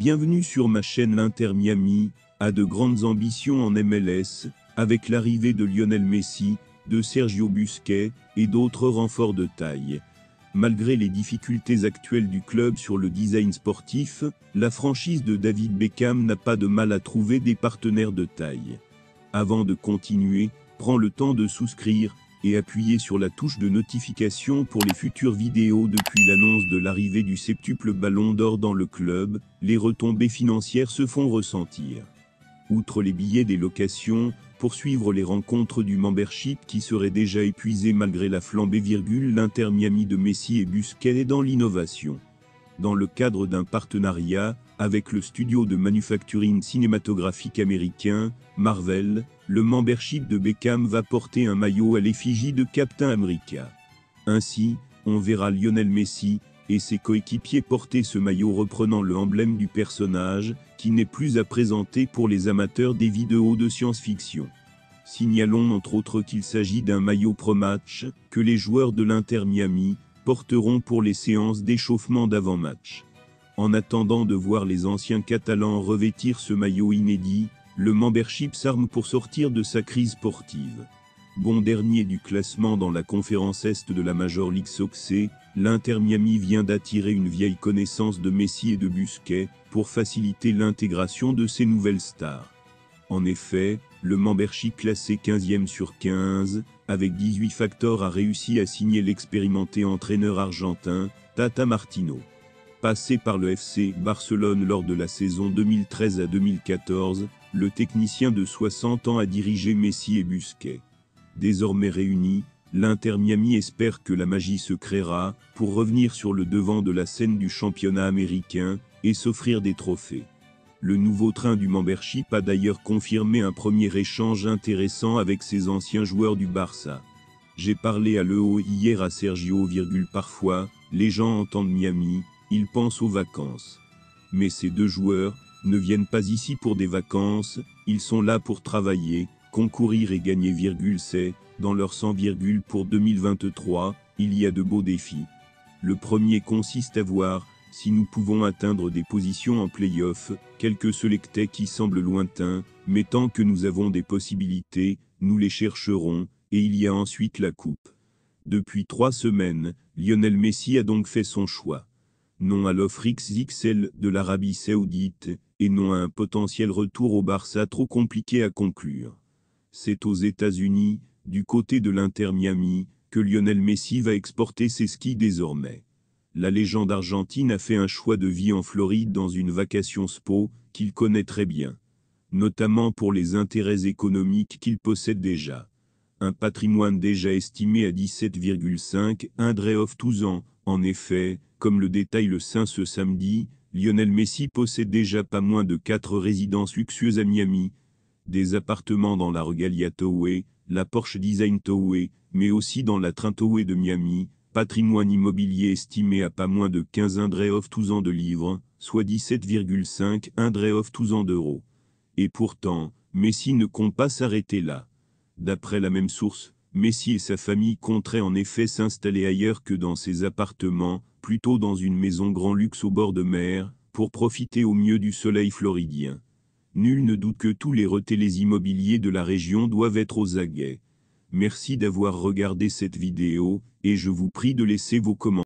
Bienvenue sur ma chaîne. L'Inter Miami a de grandes ambitions en MLS, avec l'arrivée de Lionel Messi, de Sergio Busquets et d'autres renforts de taille. Malgré les difficultés actuelles du club sur le design sportif, la franchise de David Beckham n'a pas de mal à trouver des partenaires de taille. Avant de continuer, prends le temps de souscrire et appuyer sur la touche de notification pour les futures vidéos. Depuis l'annonce de l'arrivée du septuple Ballon d'Or dans le club, les retombées financières se font ressentir. Outre les billets des locations, poursuivre les rencontres du membership qui seraient déjà épuisées malgré la flambée, l'Inter Miami de Messi et Busquets est dans l'innovation. Dans le cadre d'un partenariat avec le studio de manufacturing cinématographique américain, Marvel, le membership de Beckham va porter un maillot à l'effigie de Captain America. Ainsi, on verra Lionel Messi et ses coéquipiers porter ce maillot reprenant le emblème du personnage, qui n'est plus à présenter pour les amateurs des vidéos de science-fiction. Signalons entre autres qu'il s'agit d'un maillot pro-match, que les joueurs de l'Inter Miami porteront pour les séances d'échauffement d'avant-match. En attendant de voir les anciens Catalans revêtir ce maillot inédit, le membership s'arme pour sortir de sa crise sportive. Bon dernier du classement dans la conférence Est de la Major League Soccer, l'Inter Miami vient d'attirer une vieille connaissance de Messi et de Busquets pour faciliter l'intégration de ces nouvelles stars. En effet, le membership classé 15e sur 15, avec 18 facteurs, a réussi à signer l'expérimenté entraîneur argentin, Tata Martino. Passé par le FC Barcelone lors de la saison 2013 à 2014, le technicien de 60 ans a dirigé Messi et Busquets. Désormais réunis, l'Inter Miami espère que la magie se créera pour revenir sur le devant de la scène du championnat américain et s'offrir des trophées. Le nouveau train du membership a d'ailleurs confirmé un premier échange intéressant avec ses anciens joueurs du Barça. J'ai parlé à l'EO hier à Sergio, parfois, les gens entendent Miami, ils pensent aux vacances. Mais ces deux joueurs ne viennent pas ici pour des vacances, ils sont là pour travailler, concourir et gagner, c'est, dans leur sang, pour 2023, il y a de beaux défis. Le premier consiste à voir si nous pouvons atteindre des positions en play-off, quelques selectés qui semblent lointains, mais tant que nous avons des possibilités, nous les chercherons, et il y a ensuite la coupe. Depuis 3 semaines, Lionel Messi a donc fait son choix. Non à l'offre XXL de l'Arabie Saoudite, et non à un potentiel retour au Barça trop compliqué à conclure. C'est aux États-Unis, du côté de l'Inter Miami, que Lionel Messi va exporter ses skis désormais. La légende argentine a fait un choix de vie en Floride dans une vacation spo qu'il connaît très bien, notamment pour les intérêts économiques qu'il possède déjà. Un patrimoine déjà estimé à 17,5 Andreoff tous ans. En effet, comme le détaille le Saint ce samedi, Lionel Messi possède déjà pas moins de 4 résidences luxueuses à Miami, des appartements dans la Regalia Tower, la Porsche Design Tower, mais aussi dans la Train Tower de Miami, patrimoine immobilier estimé à pas moins de 15 Andreoff tous ans de livres, soit 17,5 Andreoff tous ans d'euros. Et pourtant, Messi ne compte pas s'arrêter là. D'après la même source, Messi et sa famille compteraient en effet s'installer ailleurs que dans ses appartements, plutôt dans une maison grand luxe au bord de mer, pour profiter au mieux du soleil floridien. Nul ne doute que tous les retailers immobiliers de la région doivent être aux aguets. Merci d'avoir regardé cette vidéo, et je vous prie de laisser vos commentaires.